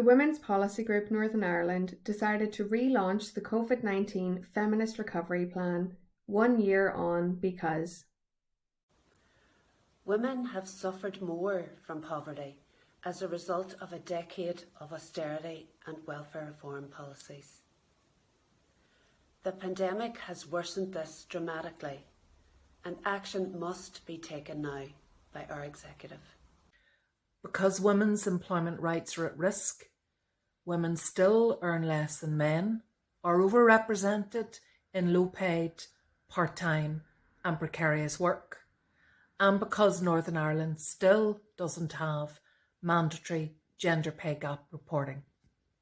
The Women's Policy Group Northern Ireland decided to relaunch the COVID-19 Feminist Recovery Plan 1 year on because women have suffered more from poverty as a result of a decade of austerity and welfare reform policies. The pandemic has worsened this dramatically, and action must be taken now by our executive. Because women's employment rights are at risk, women still earn less than men, are overrepresented in low-paid, part-time and precarious work, and because Northern Ireland still doesn't have mandatory gender pay gap reporting.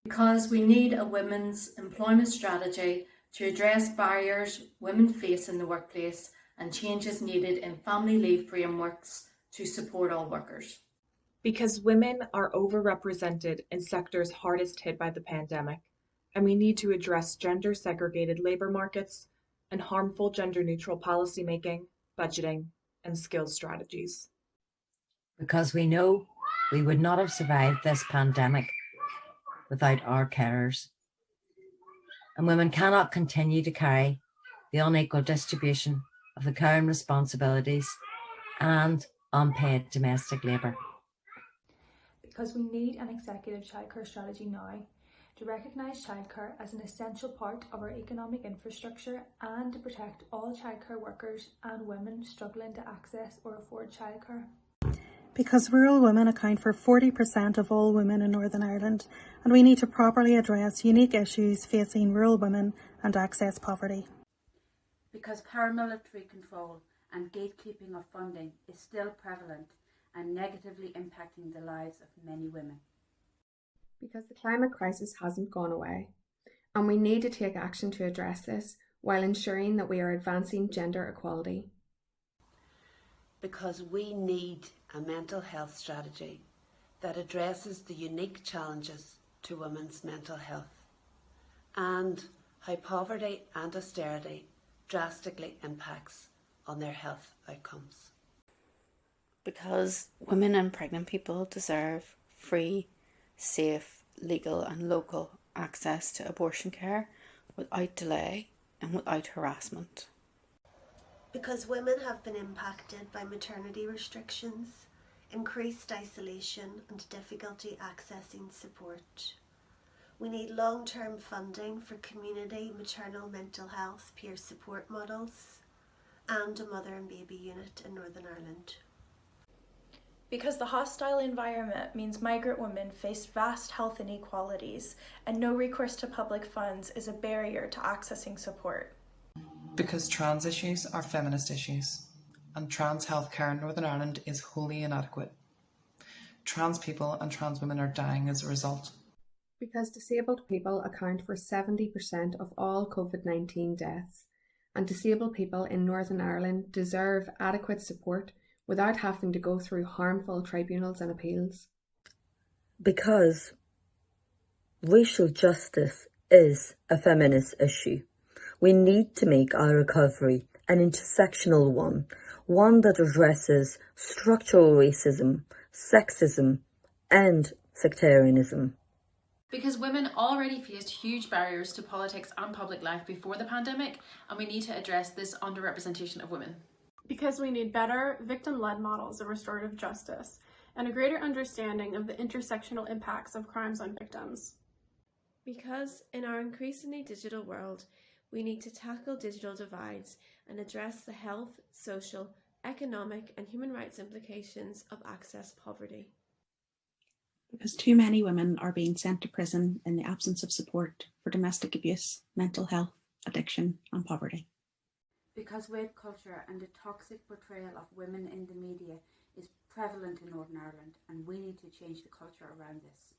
Because we need a women's employment strategy to address barriers women face in the workplace and changes needed in family leave frameworks to support all workers. Because women are overrepresented in sectors hardest hit by the pandemic, and we need to address gender-segregated labour markets and harmful gender-neutral policymaking, budgeting, and skills strategies. Because we know we would not have survived this pandemic without our carers. And women cannot continue to carry the unequal distribution of the care and responsibilities and unpaid domestic labour. Because we need an executive childcare strategy now to recognise childcare as an essential part of our economic infrastructure and to protect all childcare workers and women struggling to access or afford childcare. Because rural women account for 40% of all women in Northern Ireland, and we need to properly address unique issues facing rural women and access poverty. Because paramilitary control and gatekeeping of funding is still prevalent and negatively impacting the lives of many women. Because the climate crisis hasn't gone away, and we need to take action to address this while ensuring that we are advancing gender equality. Because we need a mental health strategy that addresses the unique challenges to women's mental health and how poverty and austerity drastically impacts on their health outcomes. Because women and pregnant people deserve free, safe, legal and local access to abortion care without delay and without harassment. Because women have been impacted by maternity restrictions, increased isolation and difficulty accessing support. We need long-term funding for community maternal mental health peer support models and a mother and baby unit in Northern Ireland. Because the hostile environment means migrant women face vast health inequalities and no recourse to public funds is a barrier to accessing support. Because trans issues are feminist issues and trans healthcare in Northern Ireland is wholly inadequate. Trans people and trans women are dying as a result. Because disabled people account for 70% of all COVID-19 deaths, and disabled people in Northern Ireland deserve adequate support without having to go through harmful tribunals and appeals. Because racial justice is a feminist issue. We need to make our recovery an intersectional one that addresses structural racism, sexism, and sectarianism. Because women already faced huge barriers to politics and public life before the pandemic, and we need to address this underrepresentation of women. Because we need better victim-led models of restorative justice and a greater understanding of the intersectional impacts of crimes on victims. Because in our increasingly digital world, we need to tackle digital divides and address the health, social, economic and human rights implications of access poverty. Because too many women are being sent to prison in the absence of support for domestic abuse, mental health, addiction and poverty. Because rape culture and the toxic portrayal of women in the media is prevalent in Northern Ireland, and we need to change the culture around this.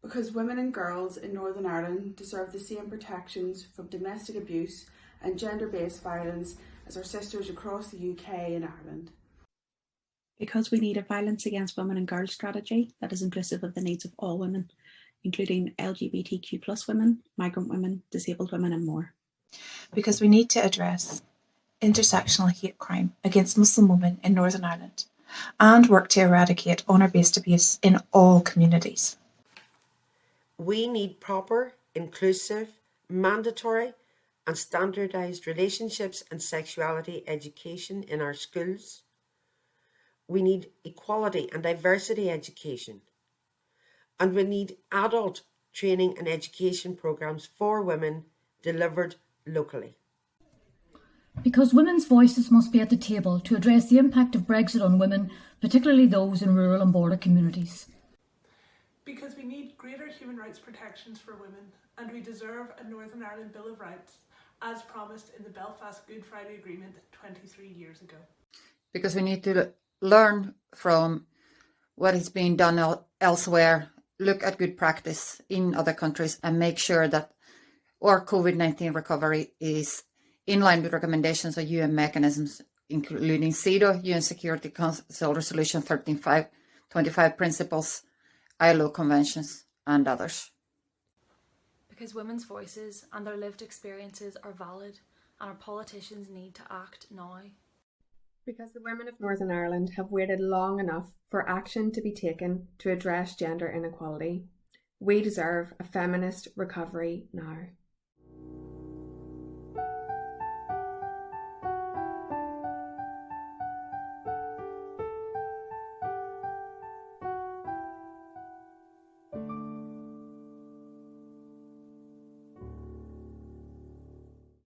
Because women and girls in Northern Ireland deserve the same protections from domestic abuse and gender-based violence as our sisters across the UK and Ireland. Because we need a violence against women and girls strategy that is inclusive of the needs of all women, including LGBTQ+ women, migrant women, disabled women and more. Because we need to address intersectional hate crime against Muslim women in Northern Ireland and work to eradicate honour-based abuse in all communities. We need proper, inclusive, mandatory and standardised relationships and sexuality education in our schools. We need equality and diversity education. And we need adult training and education programmes for women delivered locally. Because women's voices must be at the table to address the impact of Brexit on women, particularly those in rural and border communities. Because we need greater human rights protections for women, and we deserve a Northern Ireland Bill of Rights, as promised in the Belfast Good Friday Agreement 23 years ago. Because we need to learn from what is being done elsewhere, look at good practice in other countries, and make sure that our COVID-19 recovery is in line with recommendations of UN mechanisms, including CEDAW, UN Security Council Resolution 1325 principles, ILO conventions, and others. Because women's voices and their lived experiences are valid, and our politicians need to act now. Because the women of Northern Ireland have waited long enough for action to be taken to address gender inequality. We deserve a feminist recovery now.